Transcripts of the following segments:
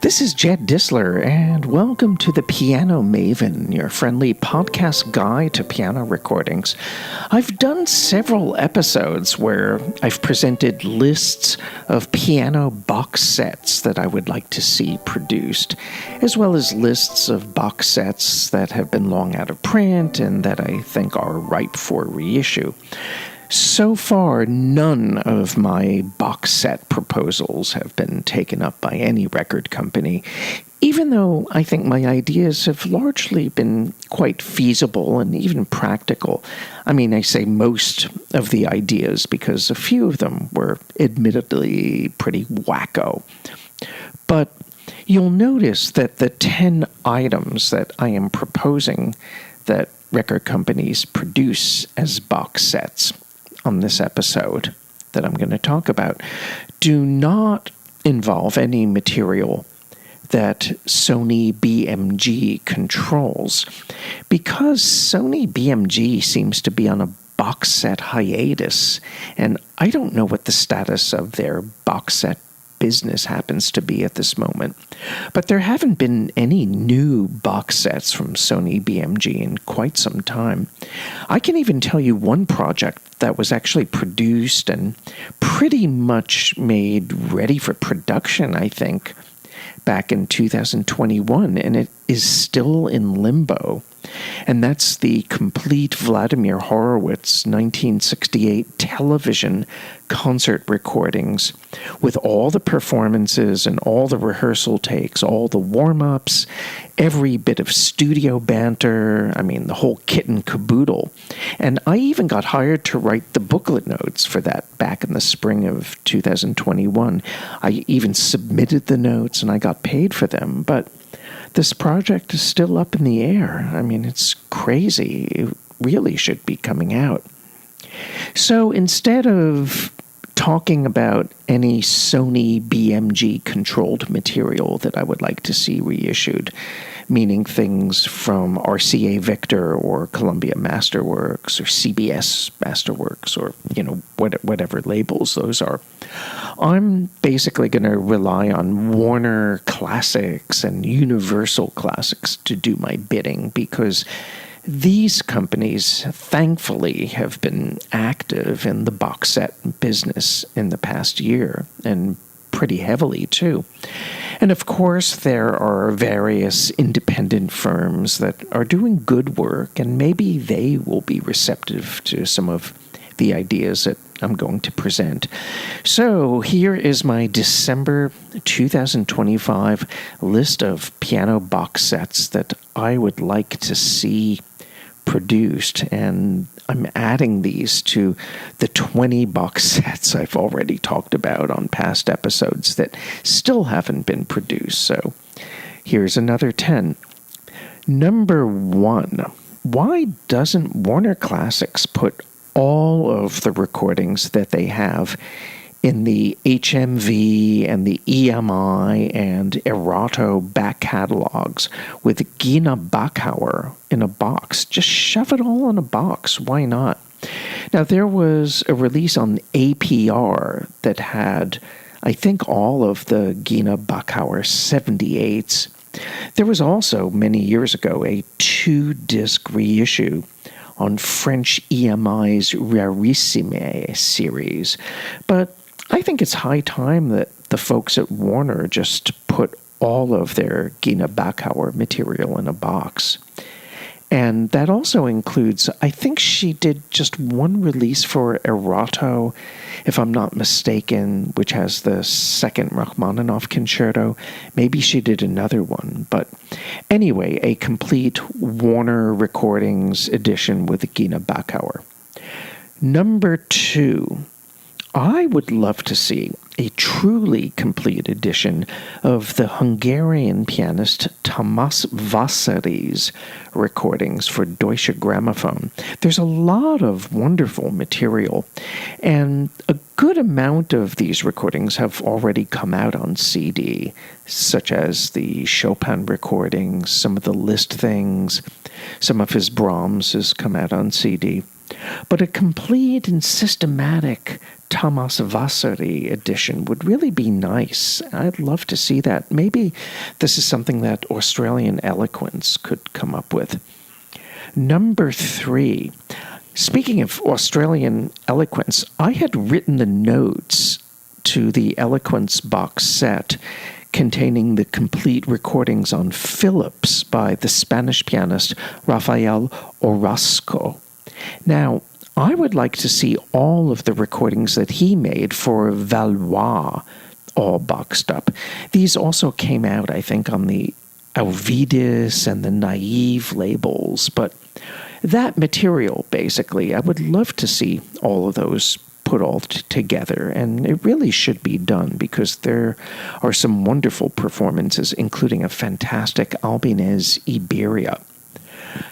This is Jed Disler, and welcome to the Piano Maven, your friendly podcast guide to piano recordings. I've done several episodes where I've presented lists of piano box sets that I would like to see produced, as well as lists of box sets that have been long out of print and that I think are ripe for reissue. So far, none of my box set proposals have been taken up by any record company, even though I think my ideas have largely been quite feasible and even practical. I mean, I say most of the ideas because a few of them were admittedly pretty wacko. But you'll notice that the 10 items that I am proposing that record companies produce as box sets on this episode that I'm going to talk about do not involve any material that Sony BMG controls, because Sony BMG seems to be on a box set hiatus, and I don't know what the status of their box set business happens to be at this moment. But there haven't been any new box sets from Sony BMG in quite some time. I can even tell you one project that was actually produced and pretty much made ready for production, I think, back in 2021, and it is still in limbo. And that's the complete Vladimir Horowitz 1968 television concert recordings with all the performances and all the rehearsal takes, all the warm-ups, every bit of studio banter, I mean, the whole kit and caboodle. And I even got hired to write the booklet notes for that back in the spring of 2021. I even submitted the notes and I got paid for them, but this project is still up in the air. I mean, it's crazy. It really should be coming out. So instead of talking about any Sony BMG controlled material that I would like to see reissued, meaning things from RCA Victor or Columbia Masterworks or CBS Masterworks or, whatever labels those are, I'm basically going to rely on Warner Classics and Universal Classics to do my bidding, because these companies, thankfully, have been active in the box set business in the past year, and pretty heavily, too. And of course, there are various independent firms that are doing good work, and maybe they will be receptive to some of the ideas that I'm going to present. So here is my December 2025 list of piano box sets that I would like to see produced, and I'm adding these to the 20 box sets I've already talked about on past episodes that still haven't been produced. So here's another 10. Number 1. Why doesn't Warner Classics put all of the recordings that they have in the HMV and the EMI and Erato back catalogs with Gina Bachauer in a box? Just shove it all in a box. Why not? Now, there was a release on APR that had, I think, all of the Gina Bachauer 78s. There was also, many years ago, a 2-disc reissue on French EMI's Reissue series. But I think it's high time that the folks at Warner just put all of their Gina Bachauer material in a box. And that also includes, I think she did just one release for Erato, if I'm not mistaken, which has the second Rachmaninoff concerto. Maybe she did another one. But anyway, a complete Warner Recordings edition with Gina Bachauer. Number 2. I would love to see a truly complete edition of the Hungarian pianist Tamas Vasary's recordings for Deutsche Grammophon. There's a lot of wonderful material, and a good amount of these recordings have already come out on CD, such as the Chopin recordings, some of the Liszt things, some of his Brahms has come out on CD. But a complete and systematic Tamas Vasary edition would really be nice. I'd love to see that. Maybe this is something that Australian Eloquence could come up with. Number 3. Speaking of Australian Eloquence, I had written the notes to the Eloquence box set containing the complete recordings on Phillips by the Spanish pianist Rafael Orozco. Now, I would like to see all of the recordings that he made for Valois all boxed up. These also came out, I think, on the Alvidis and the Naive labels, but that material, basically, I would love to see all of those put all together, and it really should be done because there are some wonderful performances, including a fantastic Albinez Iberia.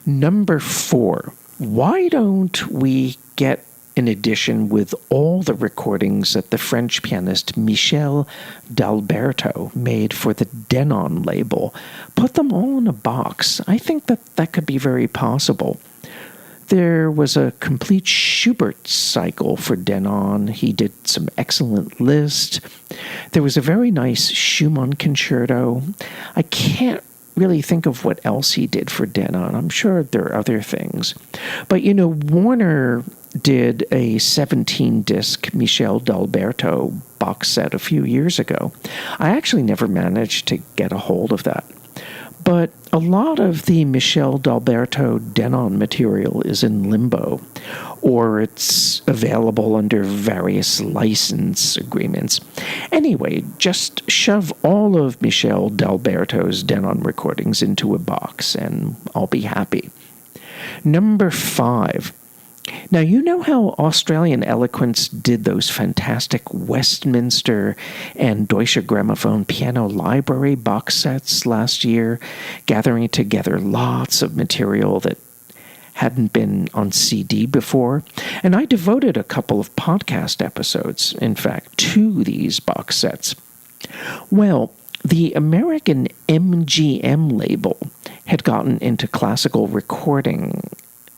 Number 4, why don't we get an edition with all the recordings that the French pianist Michel d'Alberto made for the Denon label? Put them all in a box. I think that could be very possible. There was a complete Schubert cycle for Denon. He did some excellent lists. There was a very nice Schumann concerto. I can't really think of what else he did for Denon. I'm sure there are other things. But, Warner did a 17-disc Michel d'Alberto box set a few years ago. I actually never managed to get a hold of that. But a lot of the Michel d'Alberto Denon material is in limbo, or it's available under various license agreements. Anyway, just shove all of Michel d'Alberto's Denon recordings into a box, and I'll be happy. Number 5. Now, you know how Australian Eloquence did those fantastic Westminster and Deutsche Grammophon piano library box sets last year, gathering together lots of material that hadn't been on CD before? And I devoted a couple of podcast episodes, in fact, to these box sets. Well, the American MGM label had gotten into classical recording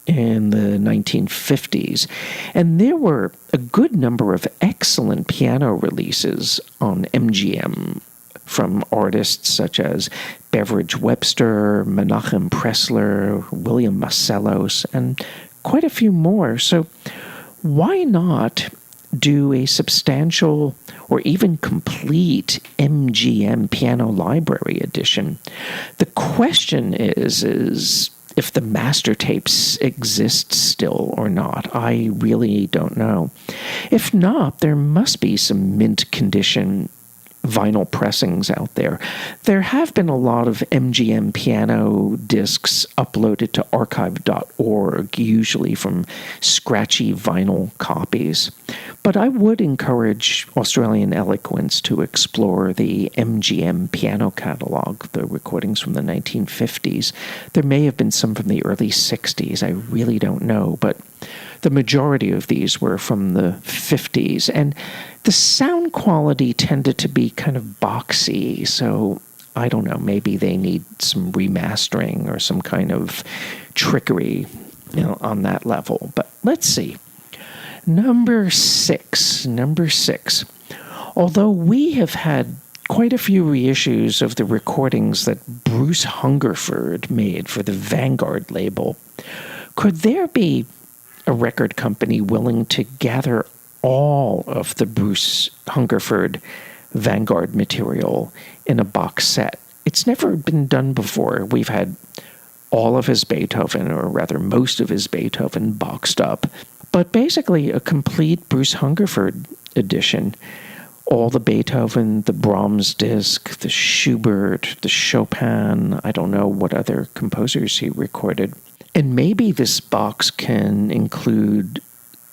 in the 1950s, and there were a good number of excellent piano releases on MGM from artists such as Beveridge Webster, Menachem Pressler, William Masellos, and quite a few more. So why not do a substantial or even complete MGM piano library edition? The question is if the master tapes exist still or not. I really don't know. If not, there must be some mint condition vinyl pressings out there. There have been a lot of MGM piano discs uploaded to archive.org, usually from scratchy vinyl copies. But I would encourage Australian Eloquence to explore the MGM piano catalog, the recordings from the 1950s. There may have been some from the early 60s, I really don't know, but the majority of these were from the 50s, and the sound quality tended to be kind of boxy, so I don't know, maybe they need some remastering or some kind of trickery, on that level. But let's see. Number six. Although we have had quite a few reissues of the recordings that Bruce Hungerford made for the Vanguard label, could there be a record company willing to gather all of the Bruce Hungerford Vanguard material in a box set? It's never been done before. We've had all of his Beethoven, or rather most of his Beethoven, boxed up. But basically a complete Bruce Hungerford edition. All the Beethoven, the Brahms disc, the Schubert, the Chopin, I don't know what other composers he recorded. And maybe this box can include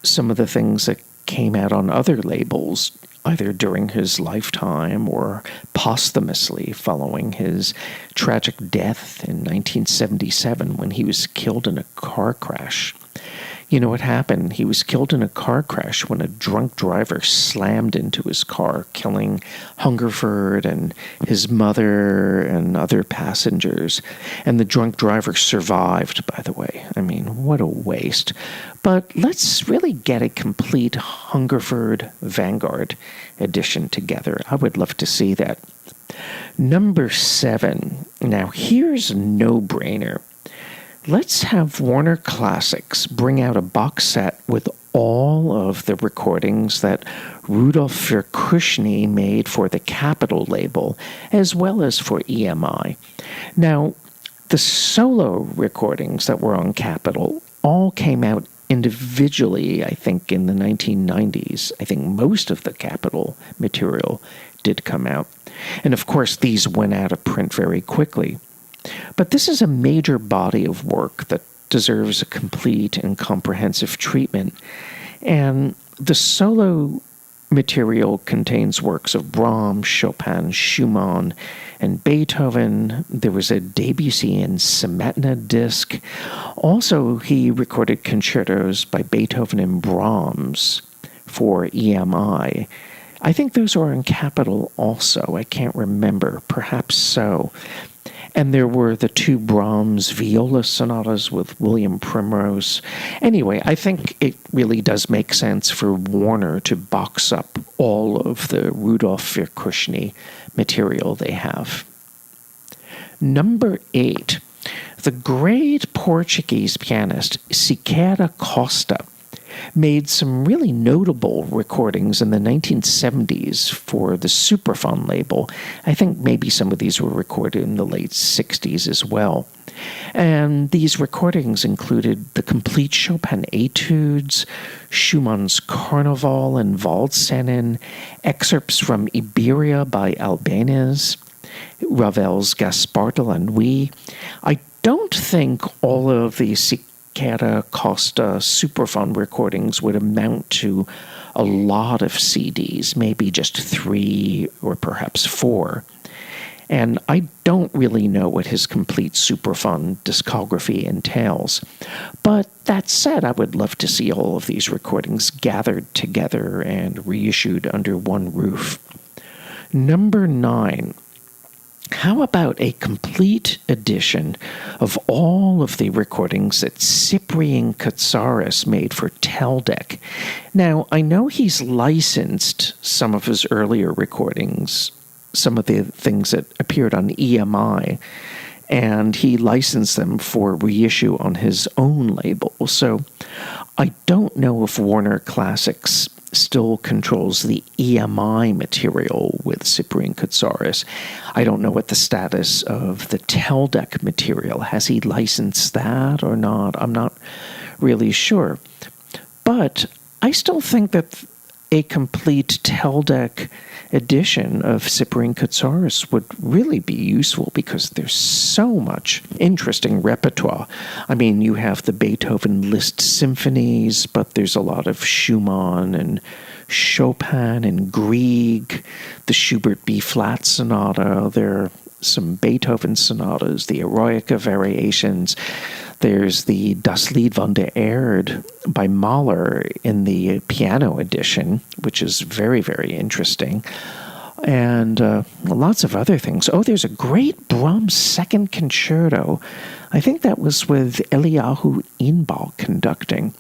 some of the things that came out on other labels, either during his lifetime or posthumously following his tragic death in 1977 when he was killed in a car crash. You know what happened? He was killed in a car crash when a drunk driver slammed into his car, killing Hungerford and his mother and other passengers. And the drunk driver survived, by the way. I mean, what a waste. But let's really get a complete Hungerford Vanguard edition together. I would love to see that. Number 7. Now, here's a no-brainer. Let's have Warner Classics bring out a box set with all of the recordings that Rudolf Firkusny made for the Capitol label, as well as for EMI. Now, the solo recordings that were on Capitol all came out individually, I think, in the 1990s. I think most of the Capitol material did come out. And of course, these went out of print very quickly. But this is a major body of work that deserves a complete and comprehensive treatment. And the solo material contains works of Brahms, Chopin, Schumann, and Beethoven. There was a Debussy and Smetana disc. Also, he recorded concertos by Beethoven and Brahms for EMI. I think those are on Capitol also. I can't remember. Perhaps so. And there were the 2 Brahms viola sonatas with William Primrose. Anyway, I think it really does make sense for Warner to box up all of the Rudolf Firkusny material they have. Number 8. The great Portuguese pianist Sequeira Costas made some really notable recordings in the 1970s for the Superfon label. I think maybe some of these were recorded in the late 60s as well. And these recordings included the complete Chopin etudes, Schumann's Carnival and Waldszenen, excerpts from Iberia by Albéniz, Ravel's Gaspard de la Nuit. I don't think all of the Sequeira Costas Superfon recordings would amount to a lot of CDs, maybe just 3 or perhaps 4. And I don't really know what his complete Superfon discography entails. But that said, I would love to see all of these recordings gathered together and reissued under one roof. Number 9. How about a complete edition of all of the recordings that Cyprien Katsaris made for Teldec? Now, I know he's licensed some of his earlier recordings, some of the things that appeared on EMI, and he licensed them for reissue on his own label. So I don't know if Warner Classics still controls the EMI material with Cyprien Katsaris. I don't know what the status of the Teldec material. Has he licensed that or not? I'm not really sure. But I still think that a complete Teldec edition of Cyprien Katsaris would really be useful because there's so much interesting repertoire. I mean, you have the Beethoven Liszt symphonies, but there's a lot of Schumann and Chopin and Grieg, the Schubert B-flat sonata. There are some Beethoven sonatas, the Eroica variations. There's the Das Lied von der Erde by Mahler in the piano edition, which is very, very interesting. And lots of other things. Oh, there's a great Brahms second concerto. I think that was with Eliyahu Inbal conducting.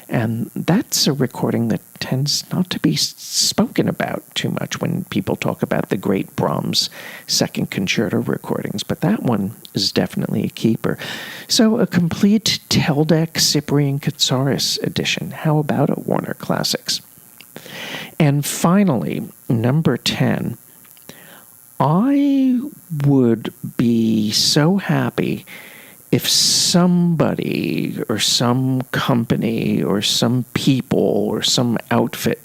And that's a recording that tends not to be spoken about too much when people talk about the great Brahms second concerto recordings. But that one is definitely a keeper. So a complete Teldec Cyprien Katsaris edition. How about it, Warner Classics? And finally, number 10, I would be so happy if somebody or some company or some people or some outfit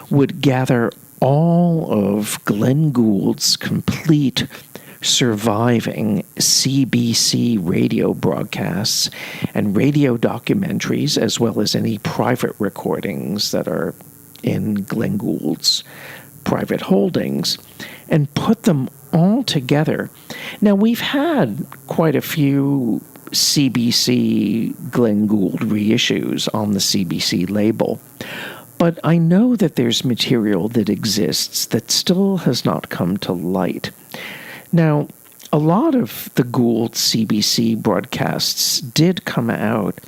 would gather all of Glenn Gould's complete surviving CBC radio broadcasts and radio documentaries, as well as any private recordings that are in Glenn Gould's private holdings, and put them all together. Now, we've had quite a few CBC Glenn Gould reissues on the CBC label. But I know that there's material that exists that still has not come to light. Now, a lot of the Gould CBC broadcasts did come out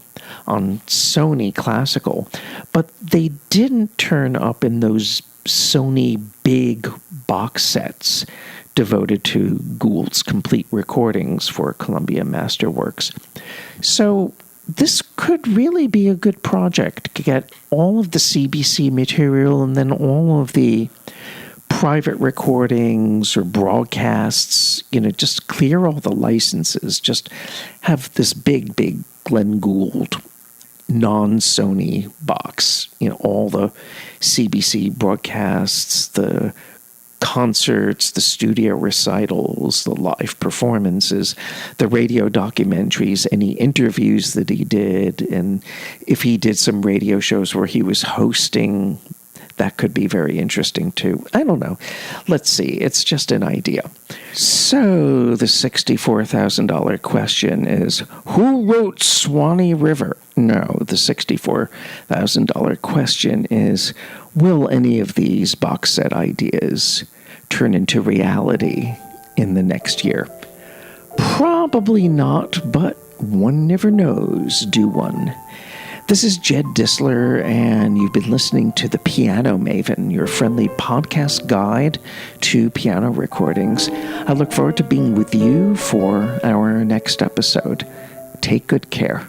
on Sony Classical, but they didn't turn up in those Sony big box sets devoted to Gould's complete recordings for Columbia Masterworks. So this could really be a good project to get all of the CBC material and then all of the private recordings or broadcasts, just clear all the licenses, just have this big Glenn Gould non-Sony box, all the CBC broadcasts, the concerts, the studio recitals, the live performances, the radio documentaries, any interviews that he did, and if he did some radio shows where he was hosting, that could be very interesting too. I don't know. Let's see. It's just an idea. So the $64,000 question is, who wrote Swanee River? No, the $64,000 question is, will any of these box set ideas turn into reality in the next year? Probably not, but one never knows, do one? This is Jed Disler, and you've been listening to The Piano Maven, your friendly podcast guide to piano recordings. I look forward to being with you for our next episode. Take good care.